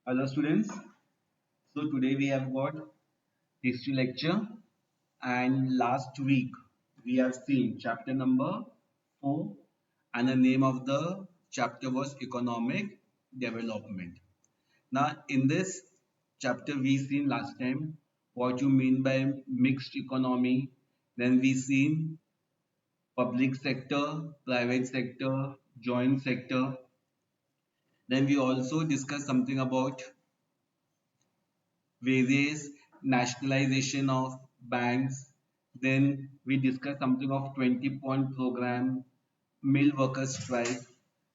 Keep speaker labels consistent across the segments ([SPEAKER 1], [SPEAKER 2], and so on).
[SPEAKER 1] Hello students. So today we have got history lecture and last week we have seen chapter number 4 and the name of the chapter was economic development. Now in this chapter we seen last time what you mean by mixed economy, then we seen public sector, private sector, joint sector, then we also discussed something about various nationalization of banks. Then we discussed something of 20-point program, mill workers strike,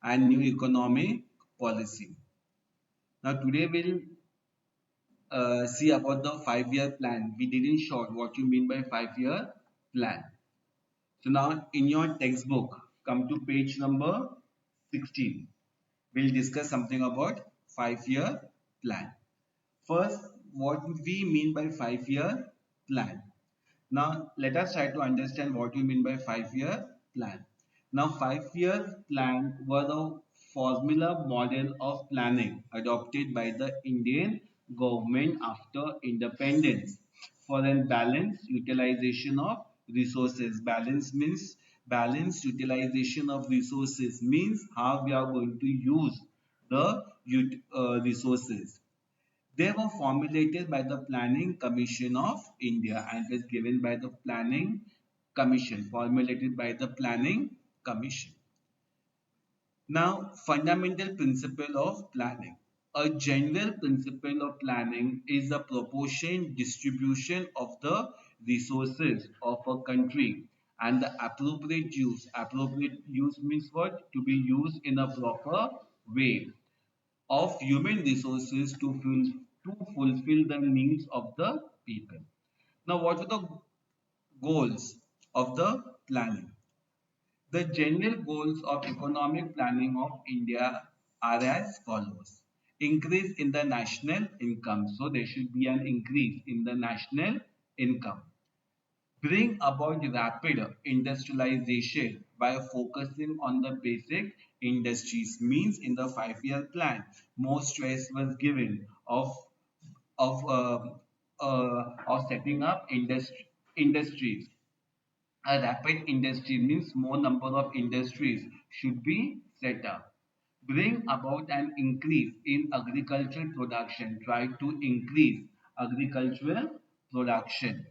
[SPEAKER 1] and new economic policy. Now today we'll see about the 5-year plan. We didn't short what you mean by 5-year plan. So now in your textbook, come to page number 16. We'll discuss something about 5-year plan. First, what we mean by 5-year plan. Now, let us try to understand what you mean by 5-year plan. Now, 5-year plan was a formula model of planning adopted by the Indian government after independence for a balanced utilization of resources. Balanced utilization of resources means how we are going to use the resources. They were formulated by the Planning Commission of India and is given by the Planning Commission, formulated by the Planning Commission. Now, fundamental principle of planning. A general principle of planning is the proportion distribution of the resources of a country and the appropriate use. Appropriate use means what? To be used in a proper way of human resources to fulfill the needs of the people. Now, what are the goals of the planning? The general goals of economic planning of India are as follows. Increase in the national income. So, there should be an increase in the national income. Bring about rapid industrialization by focusing on the basic industries. Means in the 5-year plan, more stress was given of setting up industries. A rapid industry means more number of industries should be set up. Bring about an increase in agricultural production. Try to increase agricultural production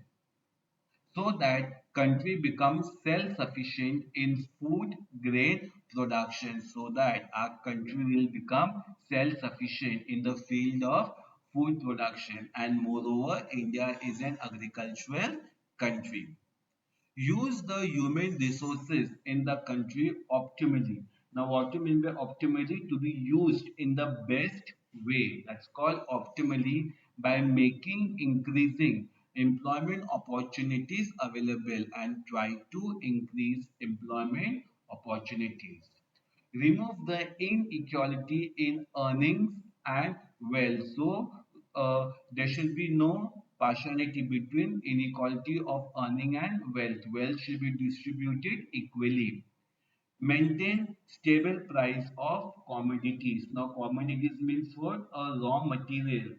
[SPEAKER 1] so that country becomes self-sufficient in food grain production, so that our country will become self-sufficient in the field of food production, and moreover India is an agricultural country. Use the human resources in the country optimally. Now, what do you mean by optimally? To be used in the best way. That's called optimally, by making increasing employment opportunities available and try to increase employment opportunities. Remove the inequality in earnings and wealth. So there should be no partiality between inequality of earning and wealth. Wealth should be distributed equally. Maintain stable price of commodities. Now commodities means what? A raw material,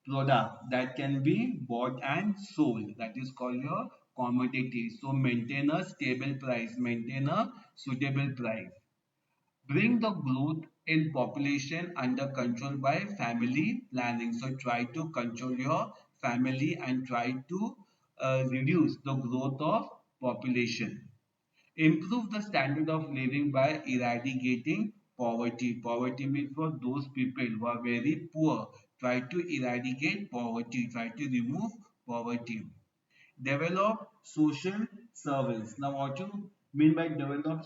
[SPEAKER 1] product that can be bought and sold. That is called your commodity. So maintain a stable price, maintain a suitable price. Bring the growth in population under control by family planning. So try to control your family and try to reduce the growth of population. Improve the standard of living by eradicating poverty. Poverty means for those people who are very poor. Try to eradicate poverty. Try to remove poverty. Develop social service. Now, what you mean by develop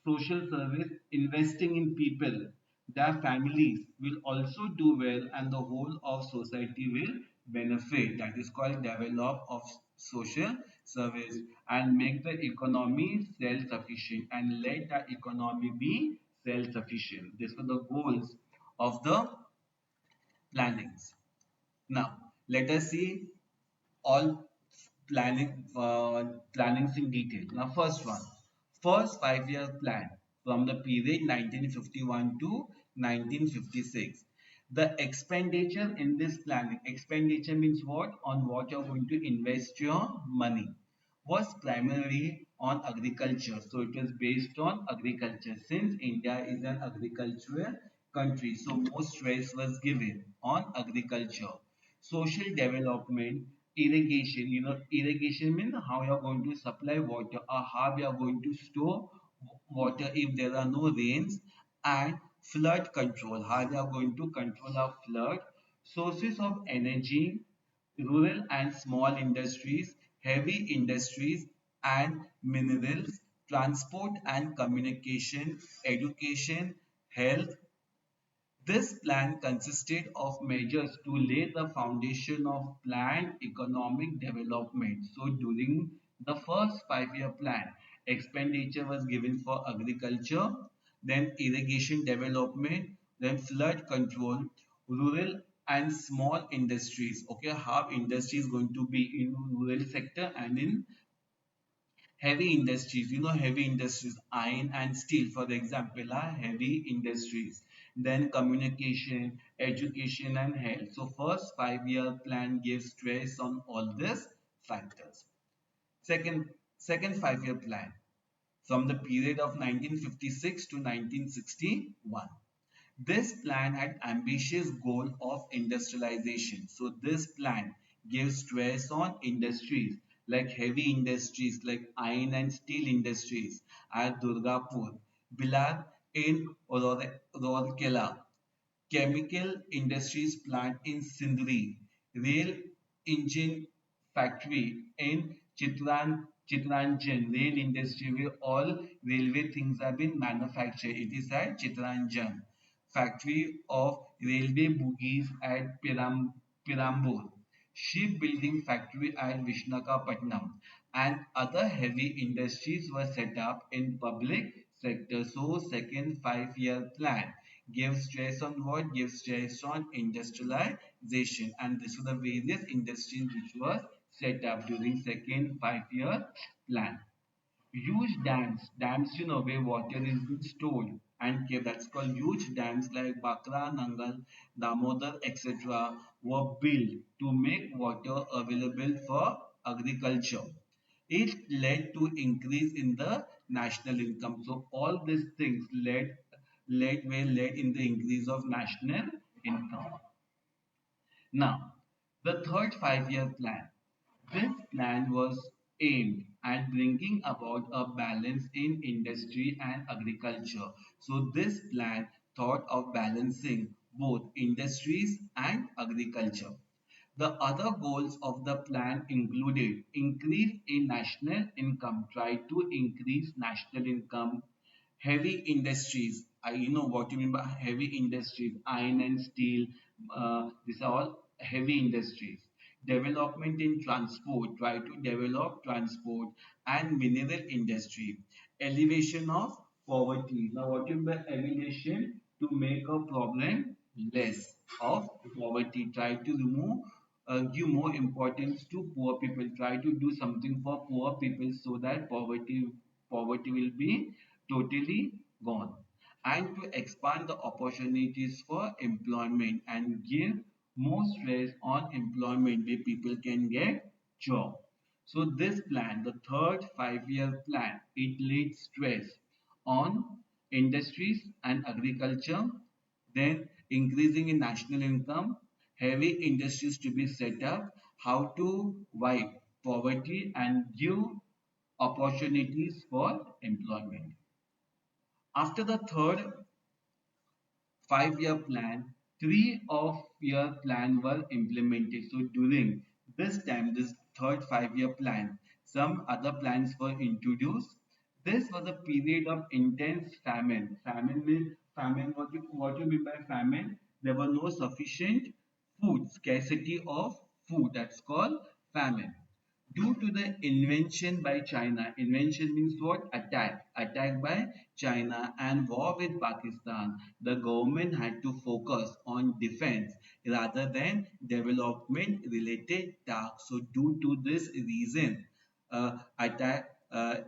[SPEAKER 1] social service? Investing in people, their families will also do well, and the whole of society will benefit. That is called develop of social service, and make the economy self-sufficient and let the economy be self-sufficient. These are the goals of the plannings. Now, let us see all plannings in detail. Now, first 5-year plan from the period 1951 to 1956. The expenditure in this planning, expenditure means what? On what you're going to invest your money, was primarily on agriculture. So it was based on agriculture. Since India is an agricultural country, so most stress was given on agriculture. Social development, irrigation. Irrigation means how you're going to supply water or how you are going to store water if there are no rains, and flood control, how we are going to control our flood, sources of energy, rural and small industries, heavy industries and minerals, transport and communication, education, health. This plan consisted of measures to lay the foundation of planned economic development. So during the first 5-year plan, expenditure was given for agriculture, then irrigation development, then flood control, rural and small industries. Okay, how industry is going to be in rural sector and in heavy industries. Heavy industries, iron and steel, for example, are heavy industries. Then communication, education, and health. So, first 5-year plan gives stress on all these factors. Second 5-year plan from the period of 1956 to 1961. This plan had ambitious goal of industrialization. So this plan gives stress on industries like heavy industries like iron and steel industries at Durgapur, Bilar in Rourkela, chemical industries plant in Sindri, rail engine factory in Chitranjan, rail industry where all railway things have been manufactured. It is at Chitranjan. Factory of railway bogies at Pirambur, shipbuilding factory at Vishakhapatnam, and other heavy industries were set up in public sector. So second 5-year plan gives stress on what? Gives stress on industrialization, and this were the various industries which was set up during second 5-year plan. Huge dams, where water is being stored and kept. That's called huge dams like Bakra, Nangal, Damodar, etc. were built to make water available for agriculture. It led to increase in the national income. So all these things led in the increase of national income. Now, the third 5-year plan. This plan was aimed at bringing about a balance in industry and agriculture. So this plan thought of balancing both industries and agriculture. The other goals of the plan included increase in national income, try to increase national income, heavy industries. You know what you mean by heavy industries, iron and steel. These are all heavy industries. Development in transport, try to develop transport and mineral industry. Elevation of poverty. Now, what you mean by elevation? To make a problem less of poverty. Try to give more importance to poor people. Try to do something for poor people so that poverty will be totally gone, and to expand the opportunities for employment and give more stress on employment where people can get job. So this plan, the third 5-year plan, it laid stress on industries and agriculture, then increasing in national income, heavy industries to be set up, how to wipe poverty and give opportunities for employment. After the third 5-year plan, 3 of year plan were implemented. So during this time, this third 5-year plan, some other plans were introduced. This was a period of intense famine. Famine means famine. What you mean by famine? There was no sufficient food, scarcity of food. That's called famine. Due to the invention by China, invention means what? Attack by China and war with Pakistan, the government had to focus on defense rather than development related tasks. So due to this reason,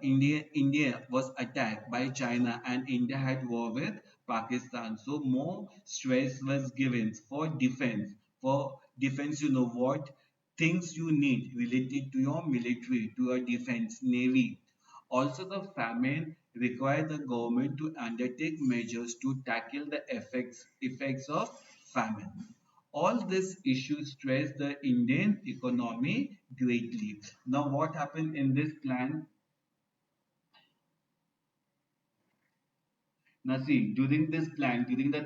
[SPEAKER 1] India was attacked by China and India had war with Pakistan. So more stress was given for defense. For defense, you know what things you need related to your military, to your defense, navy. Also, the famine required the government to undertake measures to tackle the effects of famine. All these issues stress the Indian economy greatly. Now, what happened in this plan? Now, see, during this plan, during the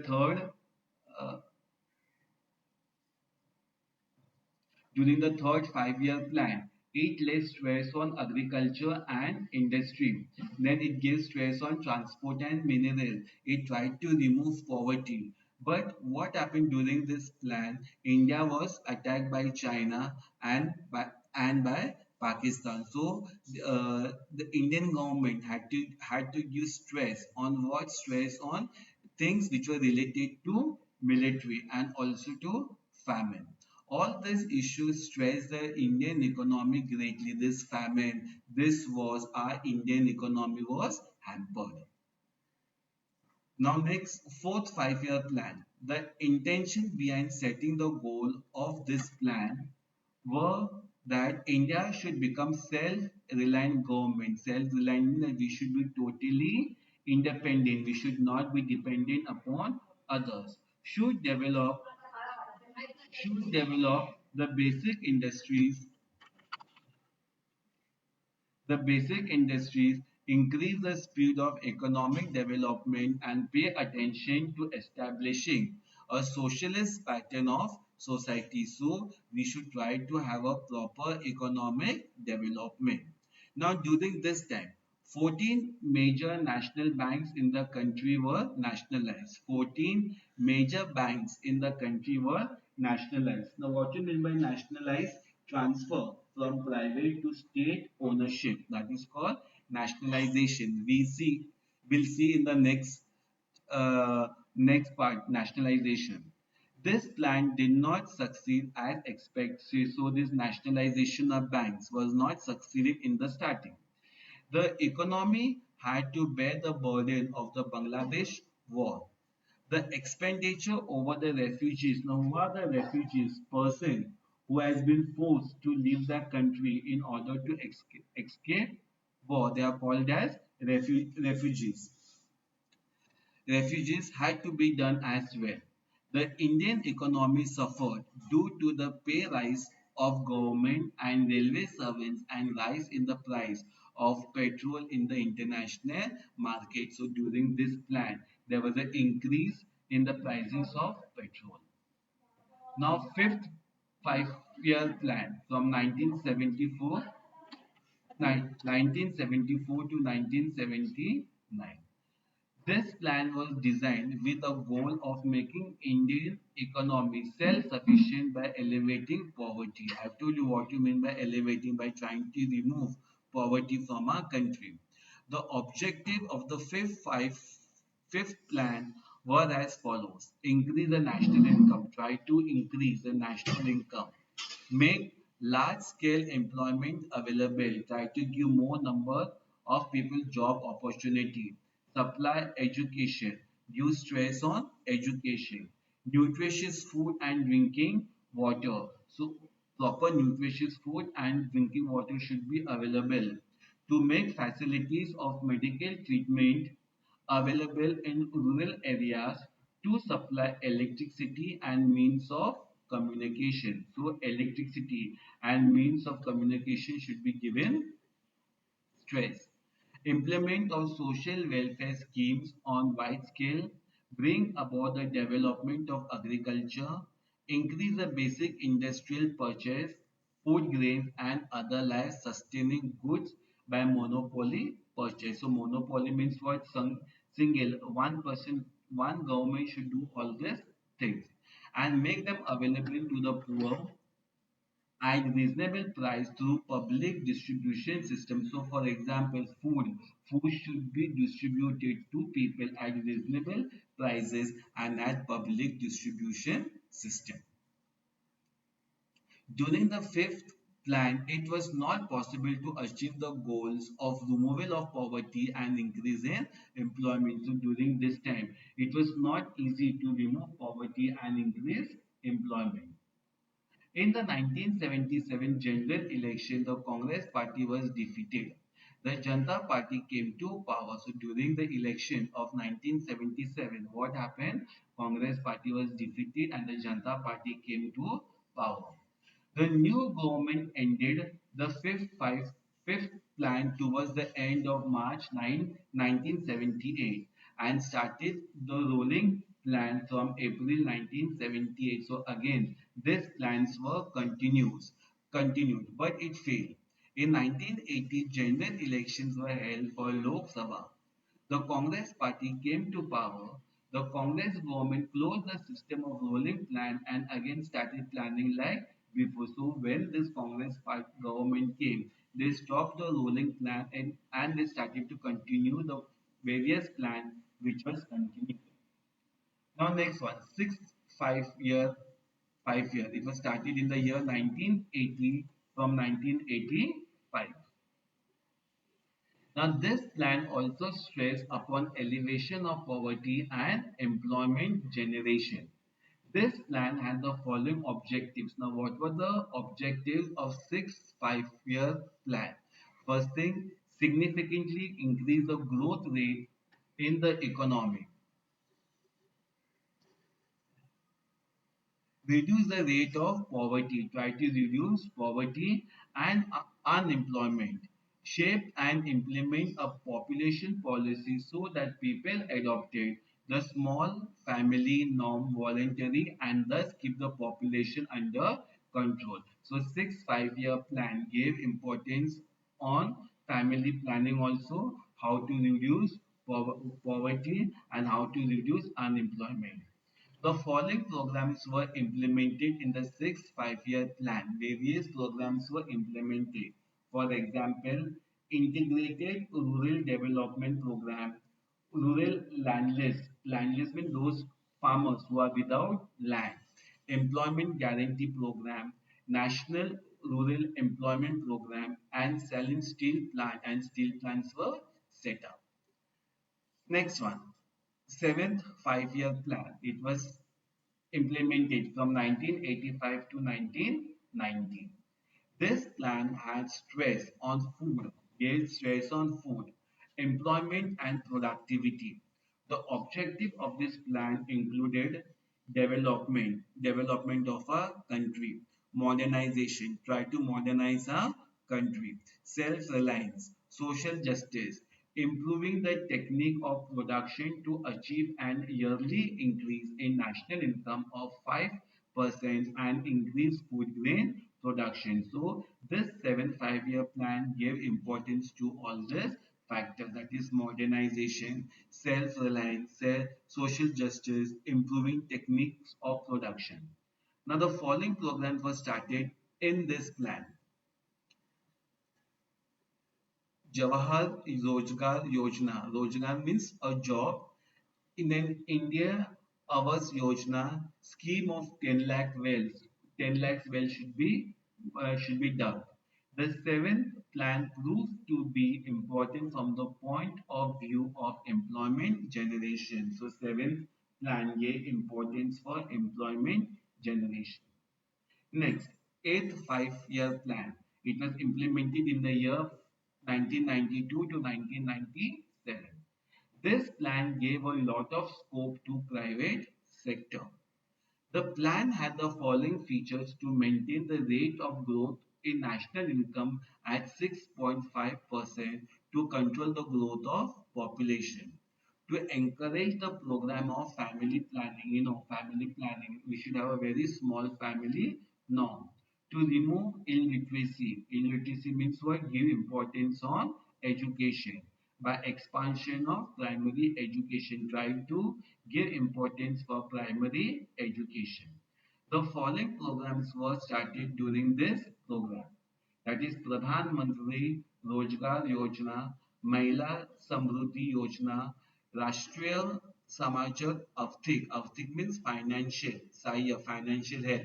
[SPEAKER 1] uh, third 5-year plan, it lays stress on agriculture and industry. Then it gives stress on transport and minerals. It tried to remove poverty. But what happened during this plan? India was attacked by China and by Pakistan. So the Indian government had to give stress on what stress on things which were related to military and also to famine. All these issues stress the Indian economy greatly. This famine, this was our Indian economy was hampered. Now, next, fourth 5-year plan. The intention behind setting the goal of this plan were that India should become self-reliant government. Self-reliant means that we should be totally independent. We should not be dependent upon others. Should develop the basic industries, increase the speed of economic development, and pay attention to establishing a socialist pattern of society. So, we should try to have a proper economic development. Now, during this time, 14 major national banks in the country were nationalized. 14 major banks in the country were nationalized. Now, what you mean by nationalized? Transfer from private to state ownership. That is called nationalization. We'll see in the next part, nationalization. This plan did not succeed as expected, so this nationalization of banks was not succeeded in the starting. The economy had to bear the burden of the Bangladesh war. The expenditure over the refugees. Now, who are the refugees? Person who has been forced to leave the country in order to escape war. They are called as refugees. Refugees had to be done as well. The Indian economy suffered due to the pay rise of government and railway servants and rise in the price of petrol in the international market. So during this plan, there was an increase in the prices of petrol. Now, fifth 5-year plan from 1974 to 1979. This plan was designed with a goal of making Indian economy self-sufficient by elevating poverty. I've told you what you mean by elevating, by trying to remove poverty from our country. The objective of the fifth plan was as follows: increase the national income, try to increase the national income, make large scale employment available, try to give more number of people job opportunity, supply education, use stress on education, nutritious food and drinking water. So proper nutritious food and drinking water should be available, to make facilities of medical treatment available in rural areas, to supply electricity and means of communication. So electricity and means of communication should be given stress. Implement of social welfare schemes on wide scale, bring about the development of agriculture, increase the basic industrial purchase, food grains and other life sustaining goods by monopoly purchase. So monopoly means what? Single, one person, one government should do all these things and make them available to the poor at reasonable price through public distribution system. So for example, food should be distributed to people at reasonable prices and at public distribution system. During the fifth plan, it was not possible to achieve the goals of removal of poverty and increase in employment. So during this time, it was not easy to remove poverty and increase employment. In the 1977 general election, the Congress party was defeated. The Janata Party came to power. So during the election of 1977, what happened? Congress party was defeated and the Janata Party came to power. The new government ended the fifth plan towards the end of March 1978 and started the rolling plan from April 1978. So again, these plans were continued, but it failed. In 1980, general elections were held for Lok Sabha. The Congress party came to power. The Congress government closed the system of rolling plan and again started planning like before. So when this Congress party government came, they stopped the rolling plan and they started to continue the various plan which was continued. Now next one, sixth 5 year. It was started in the year 1980 from 1985. Now, this plan also stressed upon elevation of poverty and employment generation. This plan had the following objectives. Now, what were the objectives of 5 year plan? First thing, significantly increase the growth rate in the economy. Reduce the rate of poverty, try to reduce poverty and unemployment, shape and implement a population policy so that people adopted the small family norm voluntary and thus keep the population under control. So 5 year plan gave importance on family planning also, how to reduce poverty and how to reduce unemployment. The following programs were implemented in the 5 year plan. Various programs were implemented. For example, Integrated Rural Development Program, Rural Landless. Landless means those farmers who are without land. Employment Guarantee Program, National Rural Employment Program, and Selling Steel Plant and Steel Plants were set up. Next one, seventh 5 year plan. It was implemented from 1985 to 1990. This plan had stress on food, gave stress on food, employment and productivity. The objective of this plan included development of a country, modernization, try to modernize a country, self-reliance, social justice, improving the technique of production to achieve an yearly increase in national income of 5% and increase food grain production. So this 5 year plan gave importance to all these factors, that is modernization, self-reliance, social justice, improving techniques of production. Now the following programs were started in this plan. Jawahar Rozgar Yojana. Rozgar means a job. In an India Awas Yojana scheme of 10 lakh wells. 10 lakhs wells should be dug. The seventh plan proved to be important from the point of view of employment generation. So seventh plan gave importance for employment generation. Next, eighth 5 year plan. It was implemented in the year 1992 to 1997. This plan gave a lot of scope to private sector. The plan had the following features to maintain the rate of growth in national income at 6.5% to control the growth of population. To encourage the program of family planning, family planning, we should have a very small family norm. To remove illiteracy, illiteracy means what? Give importance on education by expansion of primary education, trying to give importance for primary education. The following programs were started during this program. That is Pradhan Mantri Rozgar Yojana, Mahila Samruddhi Yojana, Rashtriya Samajak Arthik. Arthik means financial, Sahaya, financial help.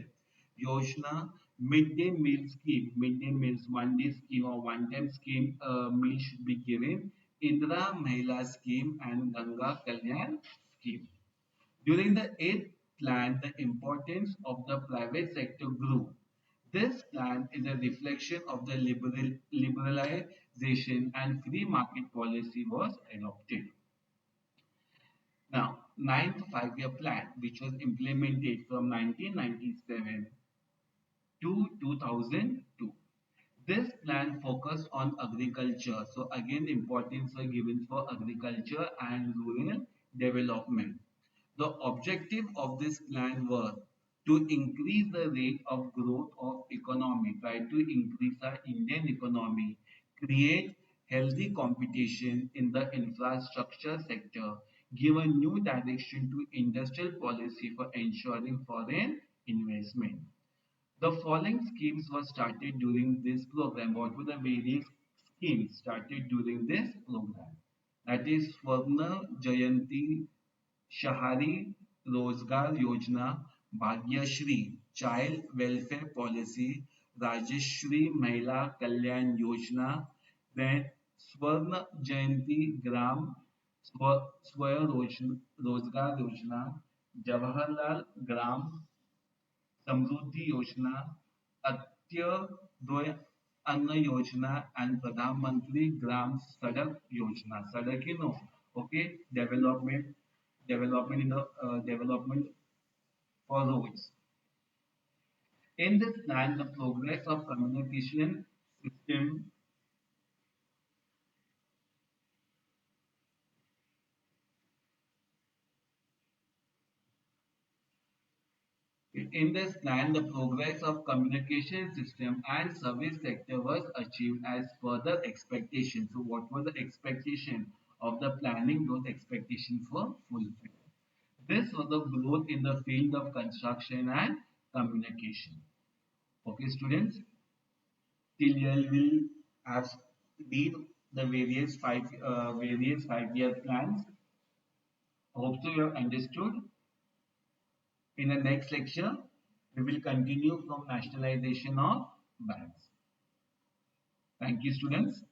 [SPEAKER 1] Yojana, Midday meal scheme, midday meals, one day scheme or one time scheme meal should be given. Indra Mahila scheme and Ganga Kalyan scheme. During the eighth plan, the importance of the private sector grew. This plan is a reflection of the liberalization and free market policy was adopted. Now, ninth five-year plan, which was implemented from 1997 to 2002. This plan focused on agriculture. So again, the importance were given for agriculture and rural development. The objective of this plan was to increase the rate of growth of economy, try to increase our Indian economy, create healthy competition in the infrastructure sector, give a new direction to industrial policy for ensuring foreign investment. The following schemes were started during this program. What were the various schemes started during this program? That is Swarna Jayanti Shahari Rozgar Yojana, Bhagyashri Child Welfare Policy, Rajeshri Mahila Kalyan Yojana, then Swarna Jayanti Gram Swaya Rozgar Yojana, Jawaharlal Gram समृद्धि योजना अंत्योदय अन्न योजना and प्रधानमंत्री ग्राम सड़क योजना सड़क you know okay development in the development for roads. In this plan the progress of communication system. In this plan, the progress of communication system and service sector was achieved as per the expectation. So, what was the expectation of the planning? Those expectations were fulfilled. This was the growth in the field of construction and communication. Okay, students, till here we will have read the various 5-year plans. Hope so you have understood. In the next lecture, we will continue from nationalization of banks. Thank you, students.